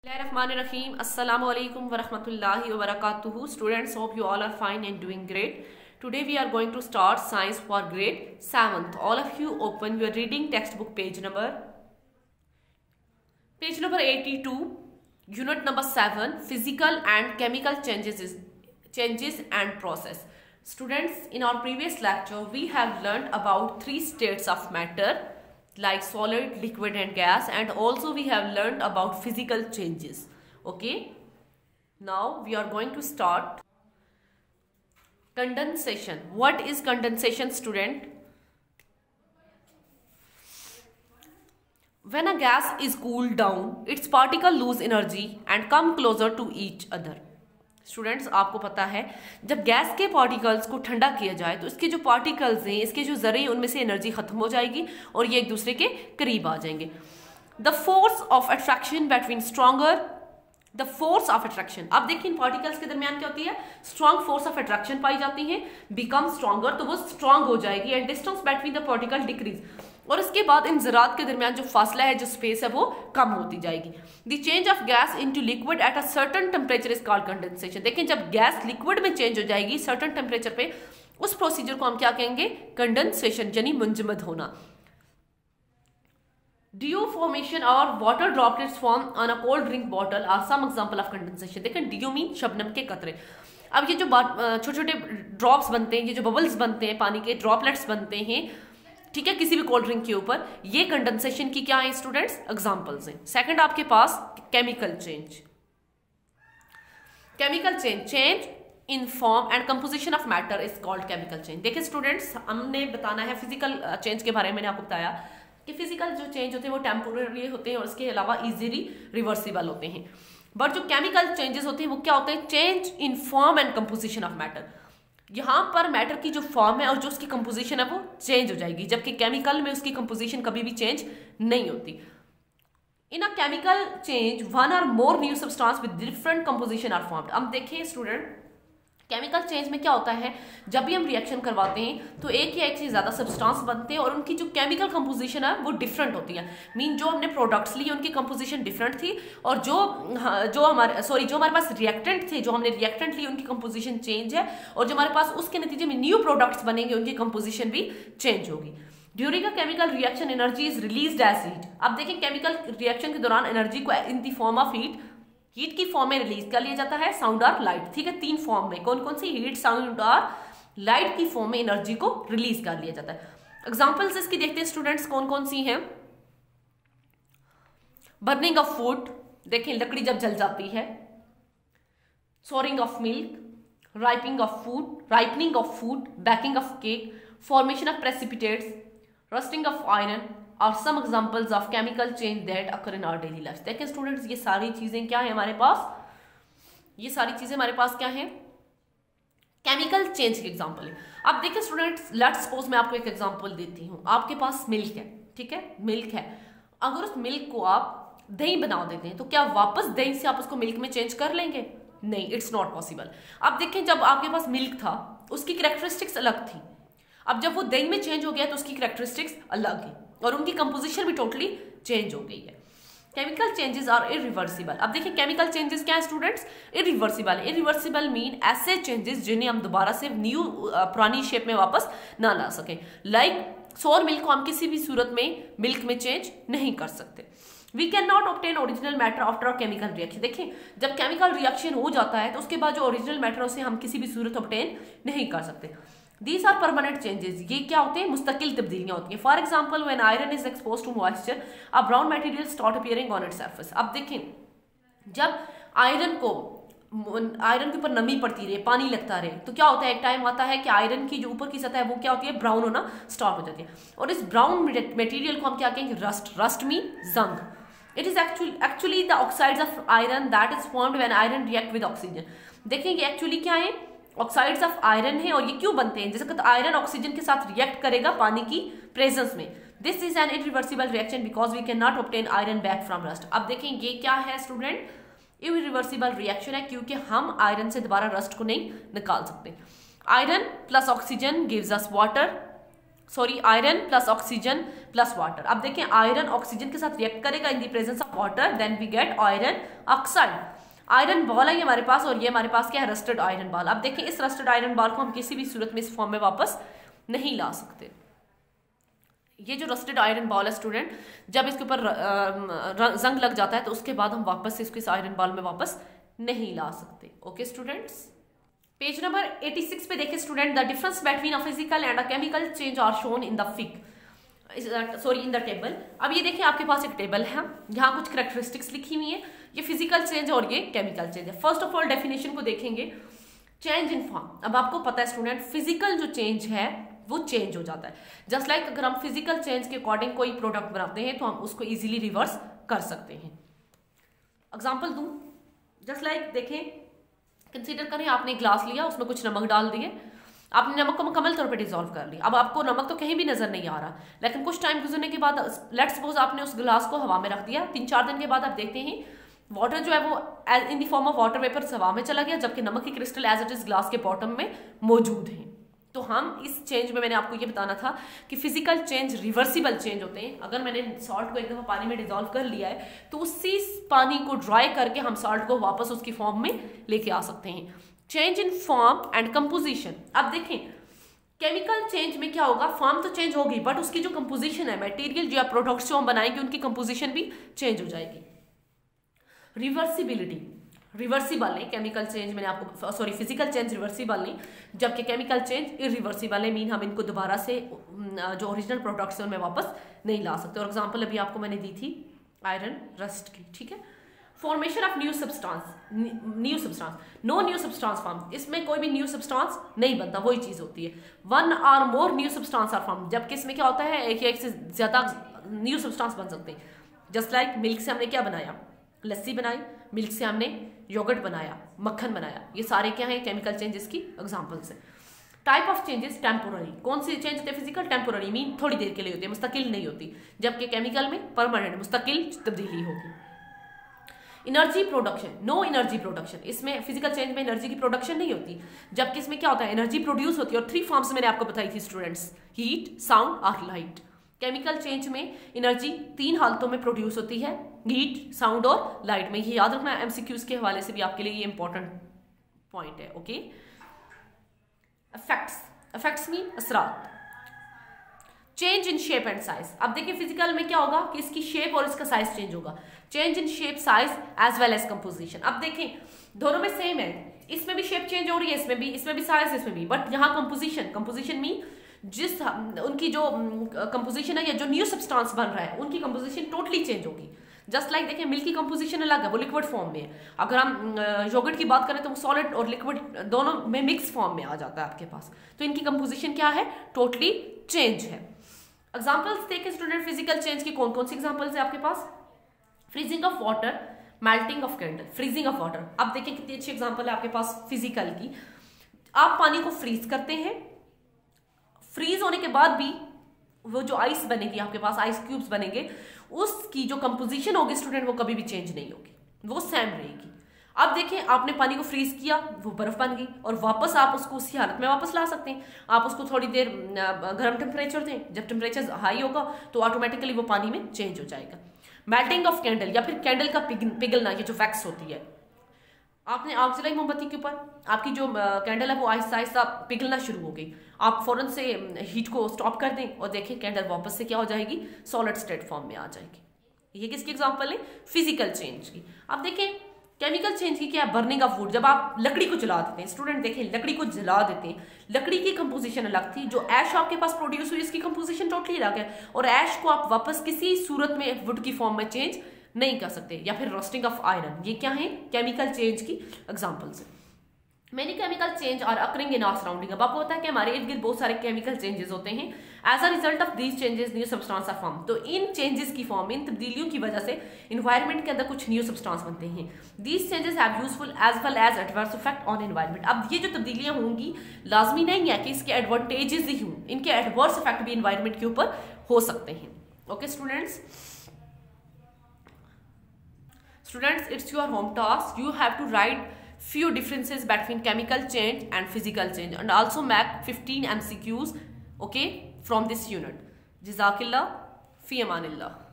Bismillahirrahmanirrahim. Assalamu alaikum wa rahmatullahi wa barakatuhu. Students, hope you all are fine and doing great. Today we are going to start science for grade 7th. All of you open your reading textbook page number 82, unit number 7, physical and chemical changes and process. Students, in our previous lecture we have learned about 3 states of matter like solid, liquid and gas, and also we have learned about physical changes. Okay, now we are going to start condensation. What is condensation, student? When a gas is cooled down, its particles lose energy and come closer to each other. Students, आपको पता है जब gas के particles को ठंडा किया जाए तो इसके जो पार्टिकल्स हैं, इसके जो जरे हैं, उनमें से एनर्जी खत्म हो जाएगी और ये एक दूसरे के करीब आ जाएंगे. The force of attraction between stronger, the force of attraction, अब देखिए इन पार्टिकल्स के दरमियान क्या होती है, स्ट्रॉन्ग फोर्स ऑफ अट्रैक्शन पाई जाती है. बिकम स्ट्रॉन्गर, तो वो स्ट्रॉन्ग हो जाएगी. And distance between the particle decrease, और इसके बाद इन ज़रात के दरमियान जो फासला है, जो स्पेस है, वो कम होती जाएगी. The change of gas into liquid at a certain temperature is called condensation. देखिए जब गैस लिक्विड में चेंज हो जाएगी सर्टेन टेम्परेचर पे, उस प्रोसीजर को हम क्या कहेंगे, कंडेंसेशन, यानी मुंजमद होना. डियो फॉर्मेशन और water droplets form on a cold drink bottle are some example of condensation. देखें डियो मीन शबनम के कतरे. अब ये जो छोटे छोटे ड्रॉप्स बनते हैं, ये जो बबल्स बनते हैं, पानी के ड्रॉपलेट्स बनते हैं, ठीक है, किसी भी कोल्ड ड्रिंक के ऊपर, ये कंडेंसेशन की क्या है स्टूडेंट्स, एग्जांपल्स हैं. सेकंड आपके पास chemical change. Chemical change in form and composition of matter is called chemical change. देखिए स्टूडेंट्स, हमने बताना है फिजिकल चेंज के बारे में. मैंने आपको बताया कि फिजिकल जो चेंज होते हैं वो टेम्पोररी होते हैं और इसके अलावा इजीली रिवर्सिबल होते हैं. बट जो केमिकल चेंजेस होते हैं वो क्या होते हैं, change in form and composition of matter. यहाँ पर मैटर की जो फॉर्म है और जो उसकी कंपोजिशन है वो चेंज हो जाएगी, जबकि केमिकल में उसकी कंपोजिशन कभी भी चेंज नहीं होती. In a chemical change one और more new substance with different composition are formed. अब देखिए स्टूडेंट, केमिकल चेंज में क्या होता है, जब भी हम रिएक्शन करवाते हैं तो एक या एक से ज़्यादा सब्सटेंस बनते हैं और उनकी जो केमिकल कंपोजिशन है वो डिफरेंट होती है. मीन जो हमने प्रोडक्ट्स लिए उनकी कंपोजिशन डिफरेंट थी, और जो हमारे पास रिएक्टेंट थे, जो हमने रिएक्टेंट लिए उनकी कंपोजिशन चेंज है, और जो हमारे पास उसके नतीजे में न्यू प्रोडक्ट्स बनेंगे उनकी कंपोजिशन भी चेंज होगी. During a chemical reaction energy is released as heat. अब देखिए केमिकल रिएक्शन के दौरान एनर्जी को in the form of heat की फॉर्म में रिलीज कर लिया जाता है, साउंड और लाइट. ठीक है, 3 फॉर्म में. कौन कौन सी, हीट, साउंड और लाइट की फॉर्म में एनर्जी को रिलीज कर लिया जाता है. एग्जांपल्स इसकी देखते हैं स्टूडेंट्स, कौन कौन सी हैं. बर्निंग ऑफ फूड, देखें लकड़ी जब जल जाती है. Souring of milk, ripening of food, baking of cake, formation of precipitates, rusting of iron और some examples of chemical change that occur in our daily life. देखिए स्टूडेंट्स, ये सारी चीजें क्या है हमारे पास, ये सारी चीजें हमारे पास क्या है, केमिकल चेंज के एग्जांपल है. अब देखिए स्टूडेंट्स, लेट्स सपोज मैं आपको एक एग्जांपल देती हूँ. आपके पास मिल्क है, ठीक है, मिल्क है. अगर उस मिल्क को आप दही बना देते हैं तो क्या वापस दही से आप उसको मिल्क में चेंज कर लेंगे? नहीं, इट्स नॉट पॉसिबल. अब देखें, जब आपके पास मिल्क था उसकी कैरेक्टरिस्टिक्स अलग थी. अब जब वो दही में चेंज हो गया तो उसकी कैरेक्टरिस्टिक्स अलग है और उनकी कंपोजिशन भी टोटली चेंज हो गई है. Chemical changes are irreversible. अब देखिए केमिकल चेंजेस क्या है स्टूडेंट्स, इरिवर्सिबल. इरिवर्सिबल मीन ऐसे चेंजेस जिन्हें हम दोबारा से पुरानी शेप में वापस ना ला सकें. लाइक सोर मिल्क को हम किसी भी सूरत में मिल्क में चेंज नहीं कर सकते. We can not obtain original matter after a chemical reaction. देखिए जब केमिकल रिएक्शन हो जाता है तो उसके बाद जो ओरिजिनल मैटर है उसे हम किसी भी सूरत ऑब्टेन नहीं कर सकते. These are permanent changes. ये क्या होते हैं, मुस्तकिल तब्दीलियां होती हैं. For example when iron is expose to moisture a brown material start appearing on its surface. अब देखें जब आयरन के ऊपर नमी पड़ती रहे, पानी लगता रहे, तो क्या होता है, एक टाइम आता है कि आयरन की जो ऊपर की सतह है वो क्या होती है, ब्राउन होना स्टार्ट हो जाती है. और इस ब्राउन मटेरियल को हम क्या कहेंगे, रस्ट मीन जंग. It is actually the oxides of iron that is formed when iron react with oxygen. देखेंगे एक्चुअली क्या है, ऑक्साइड्स ऑफ आयरन है. और ये क्यों बनते हैं, जैसे कि आयरन ऑक्सीजन के साथ रिएक्ट करेगा पानी की प्रेजेंस में. This is an irreversible reaction because we can not obtain iron back from rust. अब देखें ये क्या है स्टूडेंट, इरिवर्सिबल रिएक्शन है क्योंकि हम आयरन से दोबारा रस्ट को नहीं निकाल सकते. Iron plus oxygen gives us water sorry iron plus oxygen plus water. अब देखें आयरन ऑक्सीजन के साथ रिएक्ट करेगा in the presence of water, then we get iron oxide. Iron ball है ये हमारे पास, और ये हमारे पास क्या है, रस्टेड आयरन बॉल। अब देखें इस रस्टेड आयरन बॉल को हम किसी भी सूरत में इस फॉर्म में वापस नहीं ला सकते। ये जो रस्टेड आयरन बॉल है स्टूडेंट, जब इसके ऊपर जंग लग जाता है तो उसके बाद हम वापस इसको इस आयरन बॉल में वापस नहीं ला सकते। ओके स्टूडेंट्स, पेज नंबर 86 पे देखिए student, the difference between a physical and a chemical change are shown in the in the table. अब ये देखिए आपके पास एक टेबल है, यहाँ कुछ करेक्टरिस्टिक्स लिखी हुई है, ये फिजिकल चेंज और ये केमिकल चेंज है। फर्स्ट ऑफ ऑल डेफिनेशन को देखेंगे, चेंज इन फॉर्म। अब आपको पता है स्टूडेंट फिजिकल जो चेंज है वो चेंज हो जाता है। जस्ट लाइक अगर हम फिजिकल चेंज के अकॉर्डिंग कोई प्रोडक्ट बनाते हैं तो हम उसको इजीली रिवर्स कर सकते हैं। एग्जांपल दूं, जस्ट लाइक देखें, कंसीडर करें आपने ग्लास लिया, उसमें कुछ नमक डाल दिए, आपने नमक को मुकम्मल तौर पे डिसॉल्व कर लिया। अब आपको नमक तो कहीं भी नजर नहीं आ रहा, लेकिन कुछ टाइम गुजरने के बाद लेट्स सपोज आपने उस ग्लास को हवा में रख दिया, 3-4 दिन के बाद आप देखते हैं वाटर जो है वो in the form of water vapour हवा में चला गया, जबकि नमक की crystal as it is glass के बॉटम में मौजूद है। तो हम इस चेंज में, मैंने आपको ये बताना था कि फिजिकल चेंज रिवर्सिबल चेंज होते हैं। अगर मैंने सॉल्ट को एक दफा पानी में डिसॉल्व कर लिया है तो उसी पानी को ड्राई करके हम सॉल्ट को वापस उसकी फॉर्म में लेके आ सकते हैं। Change in form and composition. अब देखें केमिकल चेंज में क्या होगा, फॉर्म तो चेंज होगी बट उसकी जो कंपोजिशन है, मटेरियल जो प्रोडक्ट्स जो हम बनाएंगे उनकी कंपोजिशन भी चेंज हो जाएगी। रिवर्सिबिलिटी, रिवर्सिबल नहीं केमिकल चेंज, मैंने आपको सॉरी फिजिकल चेंज रिवर्सिबल नहीं, जबकि केमिकल चेंज इरिवर्सिबल है, मीन हम इनको दोबारा से जो ओरिजिनल प्रोडक्ट्स हैं उनमें वापस नहीं ला सकते। और एग्जांपल अभी आपको मैंने दी थी आयरन रस्ट की, ठीक है। Formation of new substance, no new substance form, इसमें कोई भी न्यू सब्सटेंस नहीं बनता, वही चीज होती है। 1 और more new substance are form, जबकि इसमें क्या होता है एक या एक से ज्यादा न्यू सब्सटेंस बन सकते हैं। जस्ट लाइक मिल्क से हमने क्या बनाया, लस्सी बनाई, मिल्क से हमने योगर्ट बनाया, मक्खन बनाया, ये सारे क्या हैं केमिकल चेंजेस की एग्जांपल्स हैं। टाइप ऑफ चेंजेस टेम्पोररी, कौन सी चेंज होते हैं फिजिकल, टेम्पोररी मीन थोड़ी देर के लिए होती है, मुस्तकिल नहीं होती, जबकि केमिकल में परमानेंट मुस्तकिल तब्दीली होगी। Energy production, no energy production, इसमें फिजिकल चेंज में एनर्जी की प्रोडक्शन नहीं होती, जबकि इसमें क्या होता है एनर्जी प्रोड्यूस होती है। और 3 फॉर्म्स मैंने आपको बताई थी स्टूडेंट्स, हीट, साउंड और लाइट। केमिकल चेंज में एनर्जी 3 हालतों में प्रोड्यूस होती है, हीट, साउंड और लाइट में। ये याद रखना, एमसीक्यूज के हवाले से भी आपके लिए ये इंपॉर्टेंट पॉइंट है। ओके, इफेक्ट्स, इफेक्ट्स मीन असरात। Change in shape and size, अब देखिए फिजिकल में क्या होगा कि इसकी शेप और इसका साइज चेंज होगा। Change in shape, size as well as composition. अब देखें दोनों में सेम है, इसमें भी शेप चेंज हो रही है, इसमें भी साइज, इसमें भी, बट यहाँ कंपोजिशन मीन जिस उनकी जो कंपोजिशन है या जो न्यू सब्सटेंस बन रहा है उनकी कंपोजिशन टोटली चेंज होगी। जस्ट लाइक देखिए मिल्क की कंपोजिशन अलग है, वो लिक्विड फॉर्म में है। अगर हम योगर्ट की बात करें तो वो सॉलिड और लिक्विड दोनों में मिक्स फॉर्म में आ जाता है आपके पास, तो इनकी कंपोजिशन क्या है, टोटली चेंज है। एग्जाम्पल्स देखें स्टूडेंट फिजिकल चेंज की, कौन कौन सी एग्जाम्पल्स है आपके पास, freezing of water, melting of candle. Freezing of water, अब देखिए कितनी अच्छी एग्जाम्पल है आपके पास फिजिकल की। आप पानी को फ्रीज करते हैं, फ्रीज होने के बाद भी वो जो आइस बनेगी आपके पास, आइस क्यूब्स बनेंगे, उसकी जो कंपोजिशन होगी स्टूडेंट वो कभी भी चेंज नहीं होगी, वो सेम रहेगी। अब देखें आपने पानी को फ्रीज किया, वो बर्फ बन गई, और वापस आप उसको उसी हालत में वापस ला सकते हैं। आप उसको थोड़ी देर गर्म टेम्परेचर दें, जब टेम्परेचर हाई होगा तो ऑटोमेटिकली वो पानी में चेंज हो जाएगा। मेल्टिंग ऑफ कैंडल, या फिर कैंडल का पिघलना, ये जो वैक्स होती है, आपने आग जलाई मोमबत्ती के ऊपर, आपकी जो कैंडल है वो आहिस्ता आहिस्ता पिघलना शुरू हो गई, आप फौरन से हीट को स्टॉप कर दें और देखें कैंडल वापस से क्या हो जाएगी, सॉलिड स्टेट फॉर्म में आ जाएगी। ये किसकी एग्जांपल है, फिजिकल चेंज की। अब देखें केमिकल चेंज की क्या है, बर्निंग ऑफ वुड, जब आप लकड़ी को जला देते हैं स्टूडेंट, देखें लकड़ी को जला देते हैं, लकड़ी की कंपोजिशन अलग थी, जो ऐश आपके पास प्रोड्यूस हुई इसकी कंपोजिशन टोटली अलग है, और ऐश को आप वापस किसी सूरत में वुड की फॉर्म में चेंज नहीं कर सकते। या फिर रोस्टिंग ऑफ आयरन, ये क्या है, केमिकल चेंज की एग्जांपल्स है। Many chemical change are occurring in our surrounding, अब आपको पता है कि हमारे इर्द गिर्द बहुत सारे केमिकल चेंजेस होते हैं। As a result of these changes new substance are form, तो इन चेंजेस की फॉर्म, इन तब्दीलियों की वजह से इन्वायरमेंट के अंदर कुछ न्यू सब्सटेंस बनते हैं। These changes have useful as well as adverse effect on environment. अब ये जो तब्दीलियां होंगी लाजमी नहीं है कि इसके एडवांटेजेस ही हों, इनके एडवर्स इफेक्ट भी इन्वायरमेंट के ऊपर हो सकते हैं। Okay students, it's your home task. You have to write few differences between chemical change and physical change, and also make 15 MCQs, okay, from this unit. Jazakallah, fi amanillah.